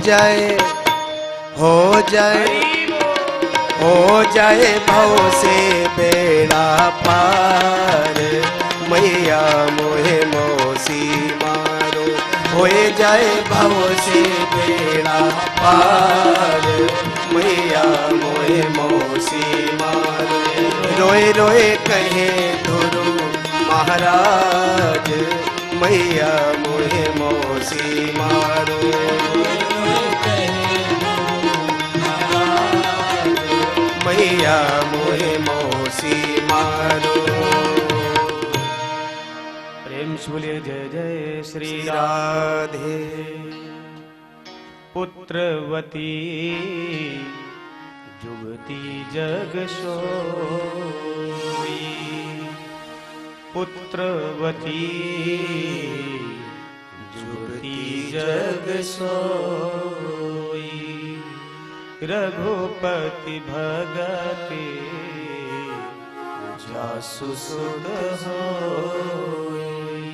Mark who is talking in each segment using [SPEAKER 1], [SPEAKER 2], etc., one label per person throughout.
[SPEAKER 1] जाए भव से बेड़ा पार। मैया मोहे मौसी मारो, हो जाए भव से बेड़ा पार। मैया मोहे मौसी मारो, रोए रोए कहे गुरु महाराज। मैया मोहे मौसी मारो, मैया मोहे मौसी मारो।
[SPEAKER 2] प्रेम से बोलिए जय जय श्री
[SPEAKER 1] राधे।
[SPEAKER 2] पुत्रवती जुगती जग सोई, पुत्रवती जुगती जग सोई। रघुपति भगति जासु सुत होई,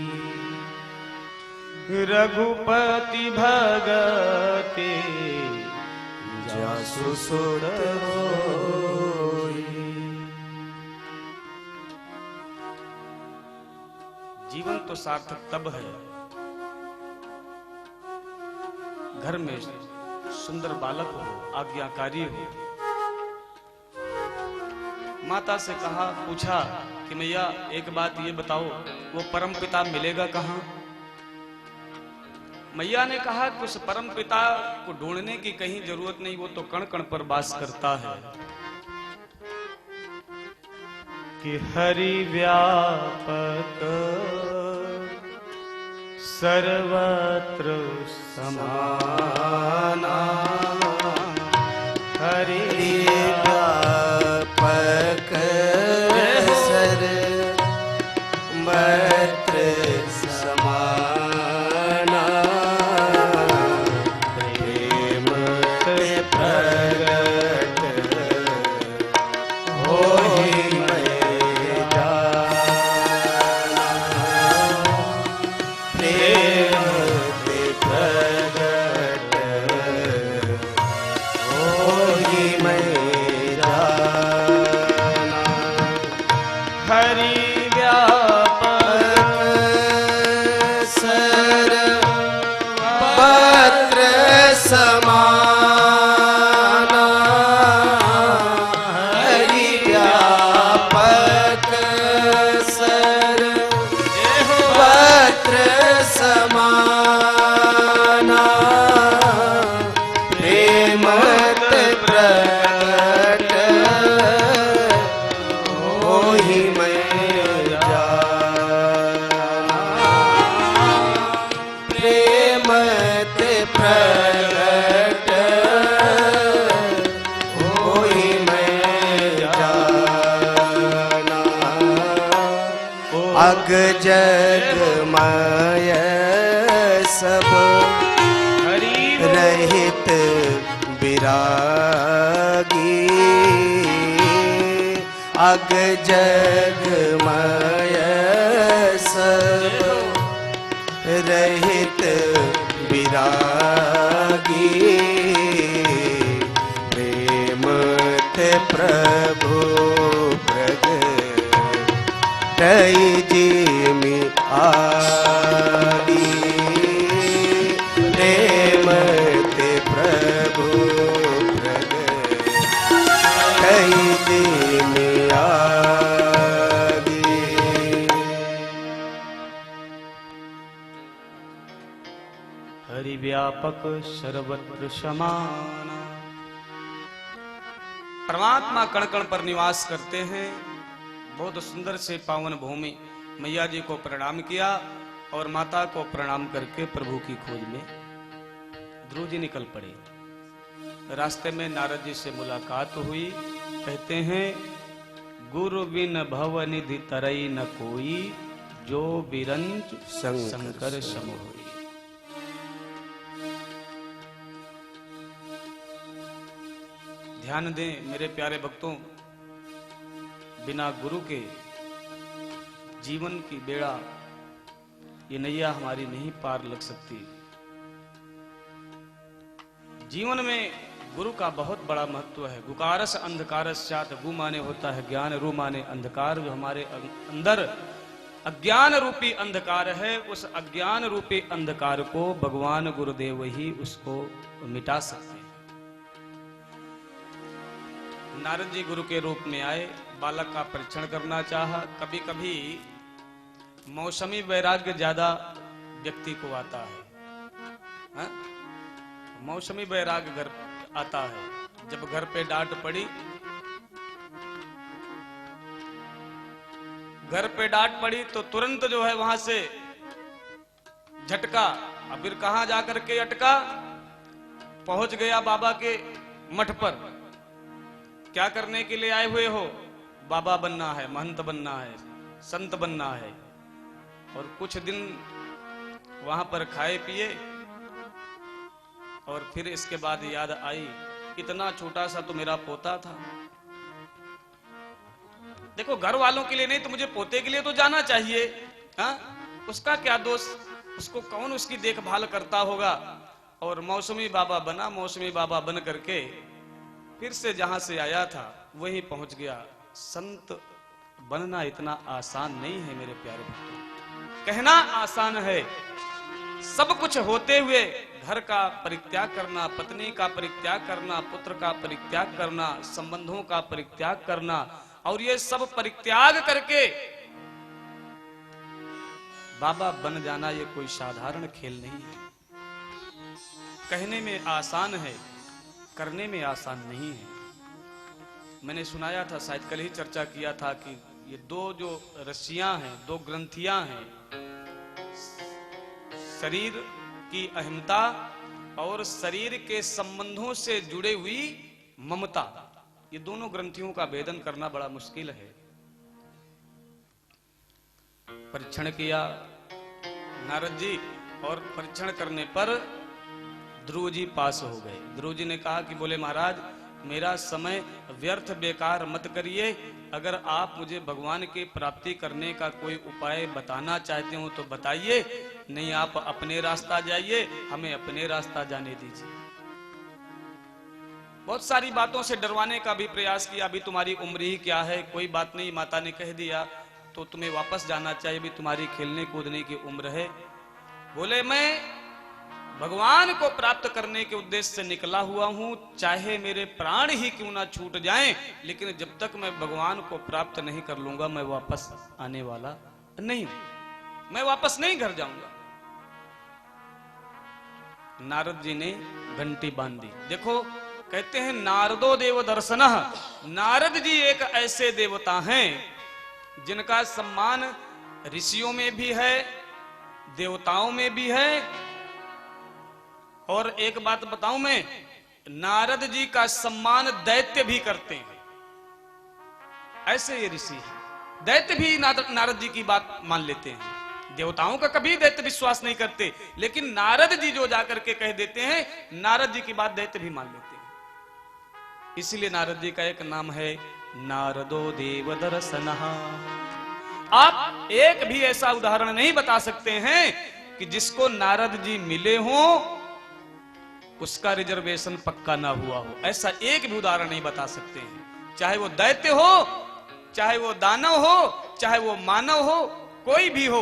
[SPEAKER 2] रघुपति भगति जासु सुत होई। जीवन तो सार्थक तब है घर में सुंदर बालक हो, आज्ञाकारी हो। माता से कहा, पूछा कि मैया एक बात ये बताओ, वो परम पिता मिलेगा कहाँ? मैया ने कहा कि उस परम पिता को ढूंढने की कहीं जरूरत नहीं, वो तो कण कण पर वास करता है। कि हरि व्यापक सर्वत्र समाना, हरि
[SPEAKER 1] व्यापक सर्वत्र समाना। प्रेम ते प्रगट होहि मैं जाना। प्रेम ते प्रगट होहि मैं जाना।
[SPEAKER 2] हरि व्यापक
[SPEAKER 1] सर्वत्र समाना। हरि व्यापक सर्वत्र समाना। प्रेम ते प्रगट होहि मैं जाना। प्रेम ते प्रगट होहि मैं जाना। अग जग माय सब रहित विरागी। अग जग माय सब रहित विरागी। प्रेम ते प्रभु प्रगटइ जिमि आदि। प्रेम ते प्रभु प्रगटइ जिमि आदि।
[SPEAKER 2] हरि व्यापक सर्वत्र समाना। परमात्मा कण कण पर निवास करते हैं। बहुत सुंदर से पावन भूमि। मैया जी को प्रणाम किया और माता को प्रणाम करके प्रभु की खोज में ध्रुव जी निकल पड़े। रास्ते में नारद जी से मुलाकात हुई। कहते हैं, गुरु बिन भव निधि तरई न कोई, जो बिरंज शंकर सम होई। ध्यान दें मेरे प्यारे भक्तों, बिना गुरु के जीवन की बेड़ा, ये नैया हमारी नहीं पार लग सकती। जीवन में गुरु का बहुत बड़ा महत्व है। गुकारस अंधकारस्यात्, गु माने होता है ज्ञान, रू माने अंधकार। जो हमारे अंदर अज्ञान रूपी अंधकार है, उस अज्ञान रूपी अंधकार को भगवान गुरुदेव ही उसको मिटा सकते हैं। नारद जी गुरु के रूप में आए, बालक का परीक्षण करना चाहा। कभी कभी मौसमी वैराग्य ज्यादा व्यक्ति को आता है, हा? मौसमी वैराग्य घर आता है। जब घर पे डांट पड़ी, घर पे डांट पड़ी तो तुरंत जो है वहां से झटका। अब फिर कहां जाकर के अटका, पहुंच गया बाबा के मठ पर। क्या करने के लिए आए हुए हो? बाबा बनना है, महंत बनना है, संत बनना है। और कुछ दिन वहां पर खाए पिए और फिर इसके बाद याद आई, इतना छोटा सा तो मेरा पोता था। देखो, घर वालों के लिए नहीं तो मुझे पोते के लिए तो जाना चाहिए। हाँ, उसका क्या दोष, उसको कौन उसकी देखभाल करता होगा। और मौसमी बाबा बना। मौसमी बाबा बन करके फिर से जहां से आया था वहीं पहुंच गया। संत बनना इतना आसान नहीं है मेरे प्यारे भक्तों। कहना आसान है, सब कुछ होते हुए घर का परित्याग करना, पत्नी का परित्याग करना, पुत्र का परित्याग करना, संबंधों का परित्याग करना, और ये सब परित्याग करके बाबा बन जाना, ये कोई साधारण खेल नहीं है। कहने में आसान है, करने में आसान नहीं है। मैंने सुनाया था, शायद कल ही चर्चा किया था कि ये दो जो रस्सियां हैं, दो ग्रंथियां हैं, शरीर की अहमता और शरीर के संबंधों से जुड़े हुई ममता, ये दोनों ग्रंथियों का भेदन करना बड़ा मुश्किल है। परीक्षण किया नारद जी, और परीक्षण करने पर ध्रुव जी पास हो गए। ध्रुव जी ने कहा कि बोले महाराज, मेरा समय व्यर्थ बेकार मत करिए। अगर आप मुझे भगवान की प्राप्ति करने का कोई उपाय बताना चाहते हो तो बताइए, नहीं आप अपने रास्ता जाइए, हमें अपने रास्ता जाने दीजिए। बहुत सारी बातों से डरवाने का भी प्रयास किया। अभी तुम्हारी उम्र ही क्या है, कोई बात नहीं, माता ने कह दिया तो तुम्हें वापस जाना चाहिए, अभी तुम्हारी खेलने कूदने की उम्र है। बोले मैं भगवान को प्राप्त करने के उद्देश्य से निकला हुआ हूं, चाहे मेरे प्राण ही क्यों ना छूट जाएं, लेकिन जब तक मैं भगवान को प्राप्त नहीं कर लूंगा मैं वापस आने वाला नहीं, मैं वापस नहीं घर जाऊंगा। नारद जी ने घंटी बांध दी। देखो, कहते हैं नारदो देव दर्शनः, नारद जी एक ऐसे देवता हैं जिनका सम्मान ऋषियों में भी है, देवताओं में भी है। और एक बात बताऊं मैं, नारद जी का सम्मान दैत्य भी करते हैं। ऐसे ये ऋषि हैं, दैत्य भी नारद जी की बात मान लेते हैं। देवताओं का कभी दैत्य विश्वास नहीं करते, लेकिन नारद जी जो जाकर के कह देते हैं, नारद जी की बात दैत्य भी मान लेते हैं। इसलिए नारद जी का एक नाम है नारदो देव दर्शनः। आप एक भी ऐसा उदाहरण नहीं बता सकते हैं कि जिसको नारद जी मिले हों उसका रिजर्वेशन पक्का ना हुआ हो। ऐसा एक भी उदाहरण नहीं बता सकते हैं, चाहे वो दैत्य हो, चाहे वो दानव हो, चाहे वो मानव हो, कोई भी हो।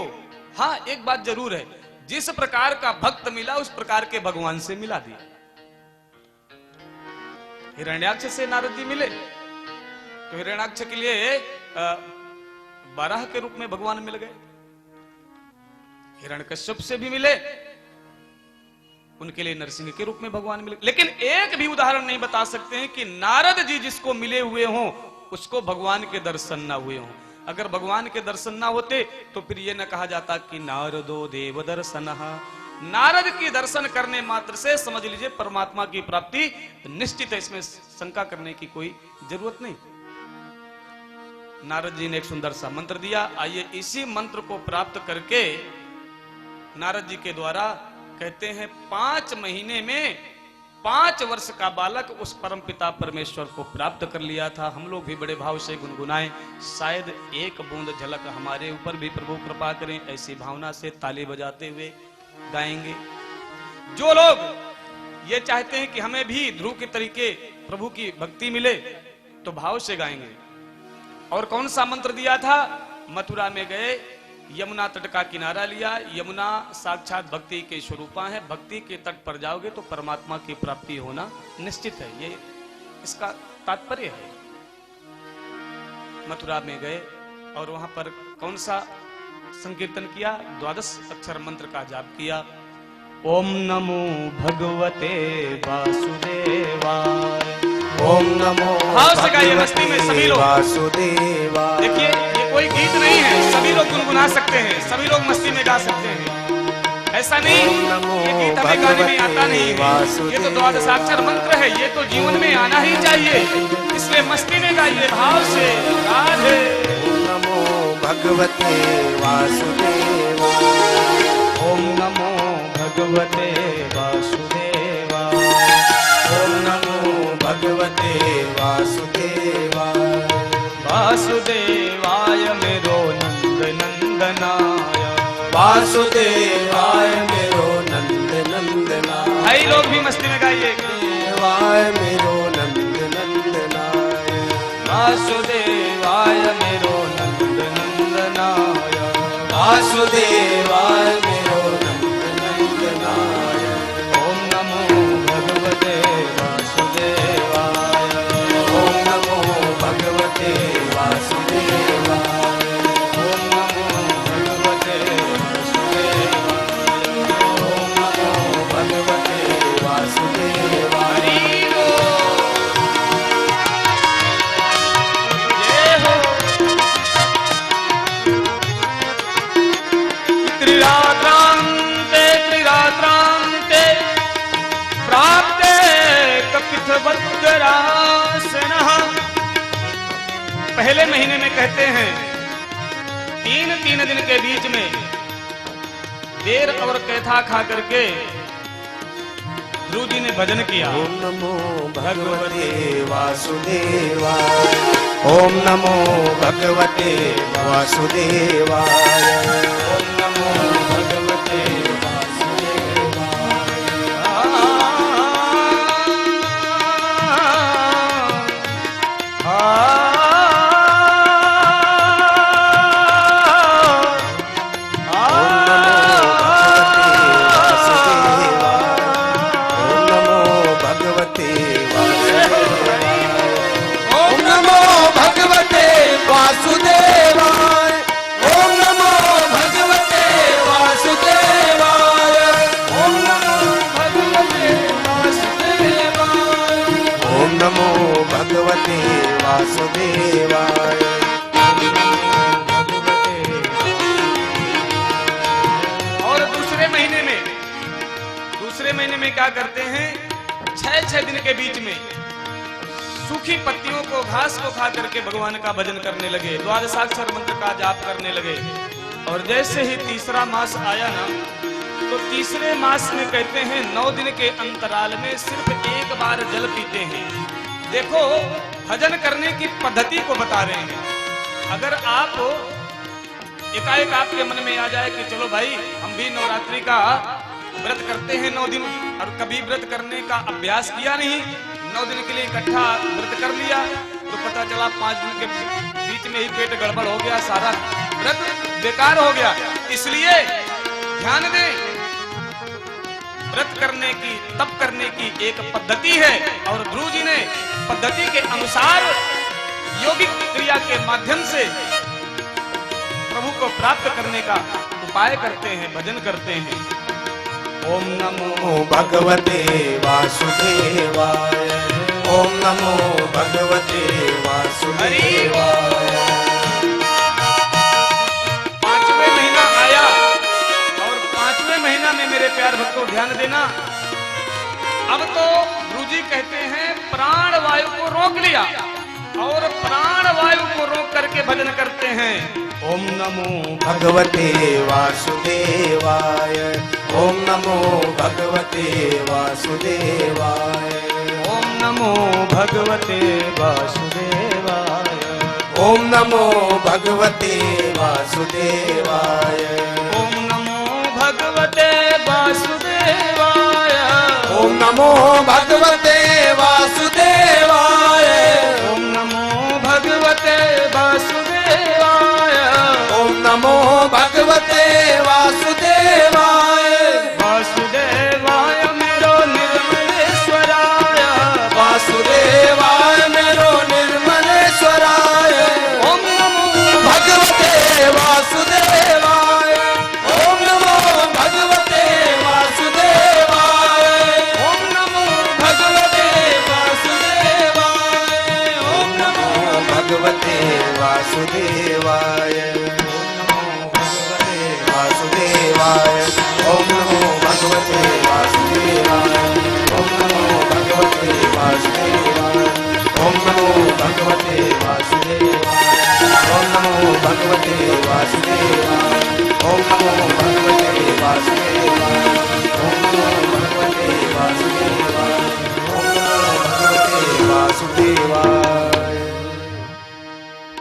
[SPEAKER 2] हाँ, एक बात जरूर है, जिस प्रकार का भक्त मिला उस प्रकार के भगवान से मिला दिया। हिरण्याक्ष से नारद जी मिले तो हिरण्याक्ष के लिए बारह के रूप में भगवान मिल गए। हिरण्यकश्यप से भी मिले, उनके लिए नरसिंह के रूप में भगवान मिले। लेकिन एक भी उदाहरण नहीं बता सकते हैं कि नारद जी जिसको मिले हुए हों उसको भगवान के दर्शन ना हुए हों। अगर भगवान के दर्शन ना होते तो फिर यह न कहा जाता कि नारदो देव दर्शनः। नारद के दर्शन करने मात्र से समझ लीजिए परमात्मा की प्राप्ति निश्चित है, इसमें शंका करने की कोई जरूरत नहीं। नारद जी ने एक सुंदर सा मंत्र दिया। आइए इसी मंत्र को प्राप्त करके नारद जी के द्वारा, कहते हैं 5 महीने में 5 वर्ष का बालक उस परमपिता परमेश्वर को प्राप्त कर लिया था। हम लोग भी बड़े भाव से गुनगुनाएं, शायद एक बूंद झलक हमारे ऊपर भी प्रभु कृपा करें। ऐसी भावना से ताली बजाते हुए गाएंगे। जो लोग ये चाहते हैं कि हमें भी ध्रुव के तरीके प्रभु की भक्ति मिले, तो भाव से गाएंगे। और कौन सा मंत्र दिया था? मथुरा में गए, यमुना तट का किनारा लिया। यमुना साक्षात भक्ति के स्वरूपा है। भक्ति के तट पर जाओगे तो परमात्मा की प्राप्ति होना निश्चित है, ये इसका तात्पर्य है। मथुरा में गए और वहां पर कौन सा संकीर्तन किया? 12 अक्षर मंत्र का जाप किया। ओम नमो भगवते वासुदेवाय।
[SPEAKER 1] ओम नमो
[SPEAKER 2] भाव से गाइए मस्ती में सभी लोग।
[SPEAKER 1] वासुदेवाय।
[SPEAKER 2] देखिए ये कोई गीत नहीं है, सभी लोग गुनगुना सकते हैं, सभी लोग मस्ती में गा सकते हैं। ऐसा नहीं ये गीत हमें गाने में आता नहीं है, ये तो 12 मंत्र है, ये तो जीवन में आना ही चाहिए। इसलिए मस्ती में गाइए भाव से। राधे।
[SPEAKER 1] ओम नमो भगवते वासुदेवाय।
[SPEAKER 2] ओम नमो भगवते वासुदेवाय।
[SPEAKER 1] ओम नमो भगवते वासुदेवाय।
[SPEAKER 2] वासुदेवाय मेरो नंद नंदनाय।
[SPEAKER 1] वासुदेवाय मेरो नंद नंदनाय।
[SPEAKER 2] भाई लोग भी मस्ती में गाइए।
[SPEAKER 1] वासुदेवाय मेरो नंद नंदनाय।
[SPEAKER 2] वासुदेवाय मेरो नंद नंदनाय।
[SPEAKER 1] वासुदेवाय मेरो नंद नंदनाय।
[SPEAKER 2] ओम नमो भगवते वासुदेवाय।
[SPEAKER 1] ओम नमो भगवते वासुदेवाय।
[SPEAKER 2] ओम नमो भगवते वासुदेवाय।
[SPEAKER 1] ओम नमो भगवते वासुदेवाय।
[SPEAKER 2] हरि बोल। जय हो। त्रिरात्रान्ते त्रिरात्रान्ते प्राप्ते कपिथवद्गरासनः। पहले महीने में कहते हैं 3 दिन के बीच में देर और कैथा खा करके ध्रुव जी ने भजन किया।
[SPEAKER 1] ओम नमो भगवते वासुदेवाय। ओम नमो भगवते वासुदेवाय। ओम नमो भगवते वासुदेवाय। ओम नमो भगवते वासुदेवाय। ओम नमो भगवते वासुदेवाय। ओम नमो भगवते वासुदेवाय। ओम नमो भगवते वासुदेवाय।
[SPEAKER 2] और दूसरे महीने में क्या करते हैं? 6 दिन के बीच में सूखी पत्तियों को, घास को खा करके भगवान का भजन करने लगे, 12 मंत्र का जाप करने लगे। और जैसे ही तीसरा मास आया ना, तो तीसरे मास में कहते हैं 9 दिन के अंतराल में सिर्फ एक बार जल पीते हैं। देखो भजन करने की पद्धति को बता रहे हैं। अगर आप एकाएक आपके मन में आ जाए कि चलो भाई हम भी नवरात्रि का व्रत करते हैं 9 दिन, और कभी व्रत करने का अभ्यास किया नहीं, 9 दिन के लिए इकट्ठा व्रत कर लिया, तो पता चला 5 दिन के बीच में ही पेट गड़बड़ हो गया, सारा व्रत बेकार हो गया। इसलिए ध्यान दें, व्रत करने की, तप करने की एक पद्धति है, और ध्रुव जी ने पद्धति के अनुसार योगिक क्रिया के माध्यम से प्रभु को प्राप्त करने का उपाय करते हैं, भजन करते हैं। ओम नमो
[SPEAKER 1] भगवते वासुदेवाय। ओम नमो भगवते वासुदेवाय।
[SPEAKER 2] 5वें महीना आया, और 5वें महीना में मेरे प्यार भक्तों ध्यान देना, अब तो गुरु जी कहते हैं प्राण वायु को रोक लिया, और प्राण वायु को रोक करके भजन करते हैं। ओम नमो
[SPEAKER 1] भगवते वासुदेवाय। ओम नमो भगवते वासुदेवाय।
[SPEAKER 2] ओम नमो भगवते वासुदेवाय।
[SPEAKER 1] ओम नमो भगवते वासुदेवाय।
[SPEAKER 2] ओम नमो भगवते वासुदेवाय।
[SPEAKER 1] ओम नमो भगवते वासुदेवाय
[SPEAKER 2] ओम नमो भगवते वासुदेवाय
[SPEAKER 1] ओम नमो भगवते वासुदेवाय
[SPEAKER 2] वासुदेवाय मेरो निर्मलेश्वराय
[SPEAKER 1] वासुदेवाय मेरो निर्मलेश्वराय
[SPEAKER 2] ओम नमो
[SPEAKER 1] भगवते वासुदेवाय ओम नमो भगवते वासुदेवाय
[SPEAKER 2] ओम नमो
[SPEAKER 1] भगवते वासुदेवाय ओम नमो भगवते वासुदेवाय ओम नमो भगवते वासुदेवाय ओम नमो भगवते वासुदेवाय ओम नमो भगवते वासुदेवाय ओम नमो भगवते वासुदेवाय ओम नमो भगवते वासुदेवाय ओम नमो भगवते वासुदेवाय ओम नमो भगवते वासुदेवाय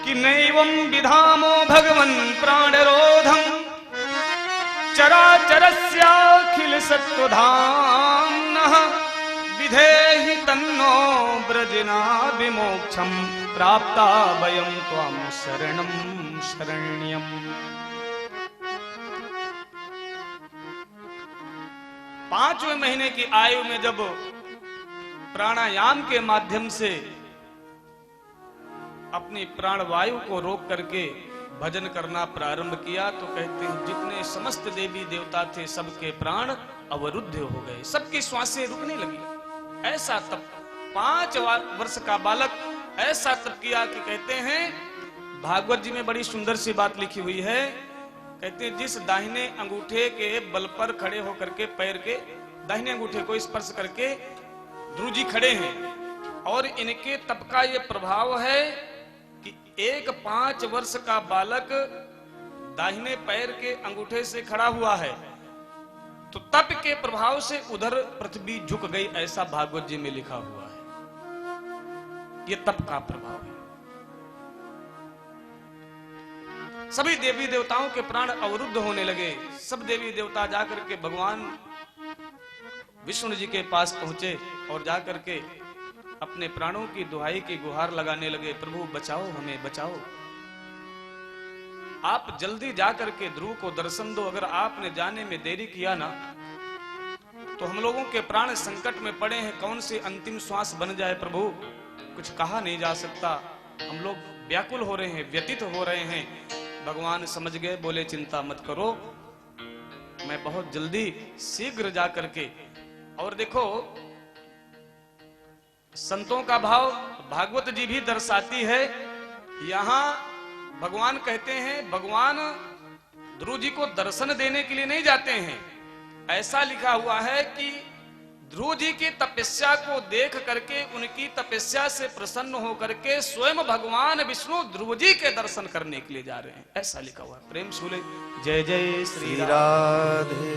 [SPEAKER 2] कि नैवं विधामो भगवन् प्राणरोधम् चराचरस्याखिल सत्त्वधाम्नः विधेहि तन्नो ब्रजना विमोक्षं प्राप्ता वयं त्वां शरणं शरण्यम्। 5वें महीने की आयु में जब प्राणायाम के माध्यम से अपनी प्राणवायु को रोक करके भजन करना प्रारंभ किया तो कहते हैं जितने समस्त देवी देवता थे सबके प्राण अवरुद्ध हो गए, सबकी श्वासें रुकने लगी। ऐसा तप 5 वर्ष का बालक ऐसा तप किया कि कहते हैं भागवत जी में बड़ी सुंदर सी बात लिखी हुई है। कहते हैं जिस दाहिने अंगूठे के बल पर खड़े होकर के पैर के दाहिने अंगूठे को स्पर्श करके ध्रुव जी खड़े हैं और इनके तप का ये प्रभाव है कि एक 5 वर्ष का बालक दाहिने पैर के अंगूठे से खड़ा हुआ है तो तप के प्रभाव से उधर पृथ्वी झुक गई, ऐसा भागवत जी में लिखा हुआ है। ये तप का प्रभाव है। सभी देवी देवताओं के प्राण अवरुद्ध होने लगे। सब देवी देवता जाकर के भगवान विष्णु जी के पास पहुंचे और जाकर के अपने प्राणों की दुहाई की गुहार लगाने लगे, प्रभु बचाओ हमें बचाओ, आप जल्दी जाकर के ध्रुव को दर्शन दो। अगर आपने जाने में देरी किया ना तो हम लोगों के प्राण संकट में पड़े हैं, कौन सी अंतिम श्वास बन जाए प्रभु कुछ कहा नहीं जा सकता, हम लोग व्याकुल हो रहे हैं, व्यतीत हो रहे हैं। भगवान समझ गए, बोले चिंता मत करो, मैं बहुत जल्दी शीघ्र जाकर के। और देखो संतों का भाव भागवत जी भी दर्शाती है। यहां भगवान कहते हैं भगवान ध्रुव जी को दर्शन देने के लिए नहीं जाते हैं, ऐसा लिखा हुआ है कि ध्रुव जी की तपस्या को देख करके उनकी तपस्या से प्रसन्न होकर के स्वयं भगवान विष्णु ध्रुव जी के दर्शन करने के लिए जा रहे हैं, ऐसा लिखा हुआ है। प्रेम सूले जय जय श्री
[SPEAKER 1] राधे।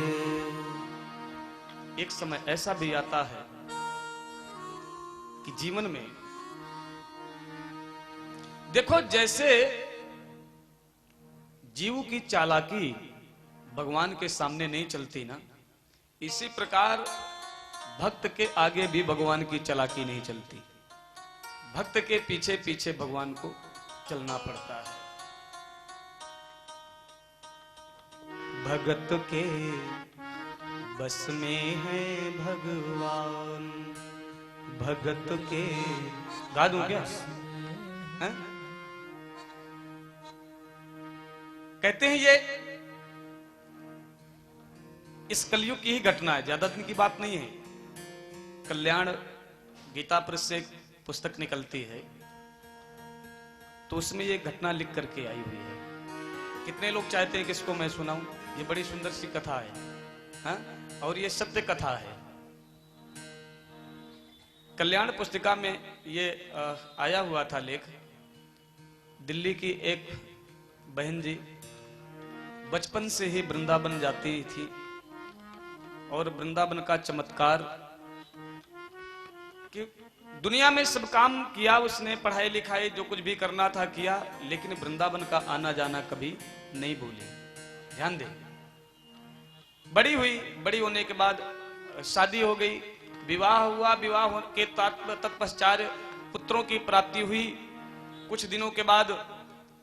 [SPEAKER 2] एक समय ऐसा भी आता है कि जीवन में देखो जैसे जीव की चालाकी भगवान के सामने नहीं चलती ना, इसी प्रकार भक्त के आगे भी भगवान की चालाकी नहीं चलती। भक्त के पीछे पीछे भगवान को चलना पड़ता है। भगत के बस में है भगवान, भगत के गा दूं क्या? है? कहते हैं ये इस कलयुग की ही घटना है, ज्यादा दिन की बात नहीं है। कल्याण गीता प्रेस से एक पुस्तक निकलती है तो उसमें ये घटना लिख करके आई हुई है। कितने लोग चाहते हैं कि इसको मैं सुनाऊं? ये बड़ी सुंदर सी कथा है, हाँ? और ये सत्य कथा है। कल्याण पुस्तिका में ये आया हुआ था लेख। दिल्ली की एक बहन जी बचपन से ही वृंदावन जाती थी और वृंदावन का चमत्कार कि दुनिया में सब काम किया उसने, पढ़ाई लिखाई जो कुछ भी करना था किया, लेकिन वृंदावन का आना जाना कभी नहीं भूली। ध्यान दे। बड़ी हुई, बड़ी होने के बाद शादी हो गई विवाह हुआ, विवाह के तत्पश्चात पुत्रों की प्राप्ति हुई। कुछ दिनों के बाद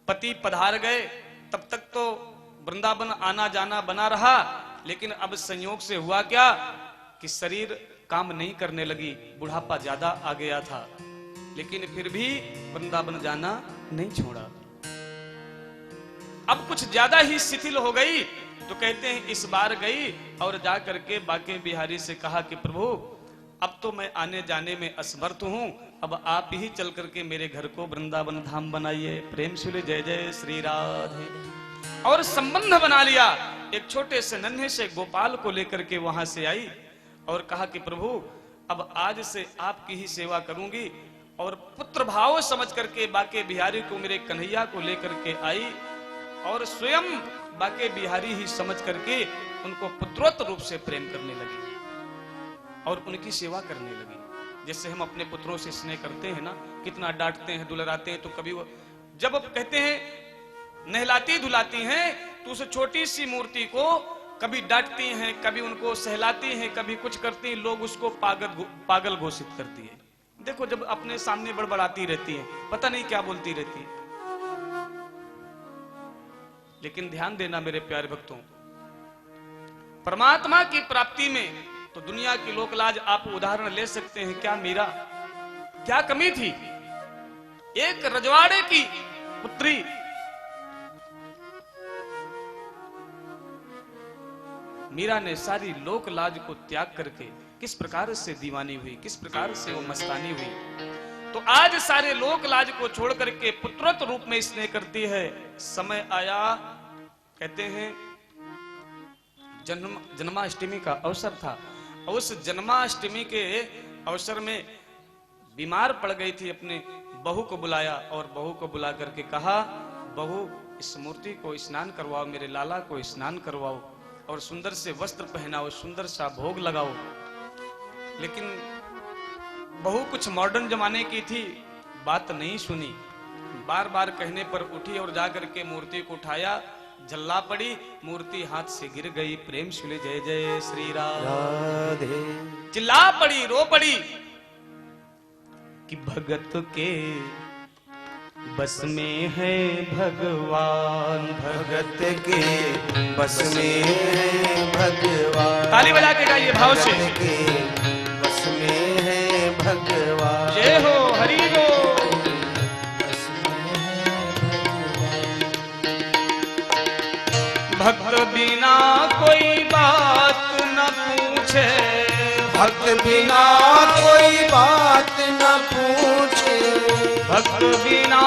[SPEAKER 2] पति पधार गए। तब तक तो वृंदावन आना जाना बना रहा, लेकिन अब संयोग से हुआ क्या कि शरीर काम नहीं करने लगी, बुढ़ापा ज्यादा आ गया था, लेकिन फिर भी वृंदावन जाना नहीं छोड़ा। अब कुछ ज्यादा ही शिथिल हो गई, तो कहते हैं इस बार गई और जा करके बाके बिहारी से कहा कि प्रभु अब तो मैं आने जाने में असमर्थ हूं, अब आप ही चल करके मेरे घर को वृंदावन धाम बनाइए। प्रेम से जय जय श्री राधे। और संबंध बना लिया। एक छोटे से नन्हे से गोपाल को लेकर के वहां से आई और कहा कि प्रभु अब आज से आपकी ही सेवा करूंगी। और पुत्र भाव समझ करके बाके बिहारी को, मेरे कन्हैया को लेकर के आई और स्वयं बाके बिहारी ही समझ करके उनको पुत्रोत्तर रूप से प्रेम करने लगी और उनकी सेवा करने लगी। जैसे हम अपने पुत्रों से स्नेह करते हैं ना, कितना डांटते हैं, दुलाराते हैं, तो कभी वो जब कहते हैं नहलाती धुलाती हैं, तो उस छोटी सी मूर्ति को कभी डांटती हैं, कभी उनको सहलाती हैं, कभी कुछ करती हैं, लोग उसको पागल घोषित करती है। देखो जब अपने सामने बड़बड़ाती रहती है, पता नहीं क्या बोलती रहती है। लेकिन ध्यान देना मेरे प्यारे भक्तों, परमात्मा की प्राप्ति में तो दुनिया की लोकलाज आप उदाहरण ले सकते हैं। क्या मीरा, क्या कमी थी? एक रजवाड़े की पुत्री, मीरा ने सारी लोक लाज को त्याग करके किस प्रकार से दीवानी हुई, किस प्रकार से वो मस्तानी हुई। तो आज सारे लोक लाज को छोड़ करके पुत्रत्व रूप में स्नेह करती है। समय आया, कहते हैं जन्माष्टमी का अवसर था। उस जन्माष्टमी के अवसर में बीमार पड़ गई थी, अपने बहू को बुलाया और बहू को बुला करके कहा, बहू इस मूर्ति को स्नान करवाओ, मेरे लाला को स्नान करवाओ और सुंदर से वस्त्र पहनाओ, सुंदर सा भोग लगाओ। लेकिन बहू कुछ मॉडर्न जमाने की थी, बात नहीं सुनी। बार बार कहने पर उठी और जाकर के मूर्ति को उठाया, झल्ला पड़ी, मूर्ति हाथ से गिर गई। प्रेम से जय जय श्री राधे। चिल्ला पड़ी, रो पड़ी कि भगत के बस में है भगवान,
[SPEAKER 1] भगत के बस में है भगवान।
[SPEAKER 2] ताली बजा के गाइए भाव से।
[SPEAKER 1] भगत के बस में है भगवान।
[SPEAKER 2] जय हो हरि हो। भक्त बिना कोई बात न पूछे,
[SPEAKER 1] भक्त बिना कोई बात न पूछे,
[SPEAKER 2] भक्त बिना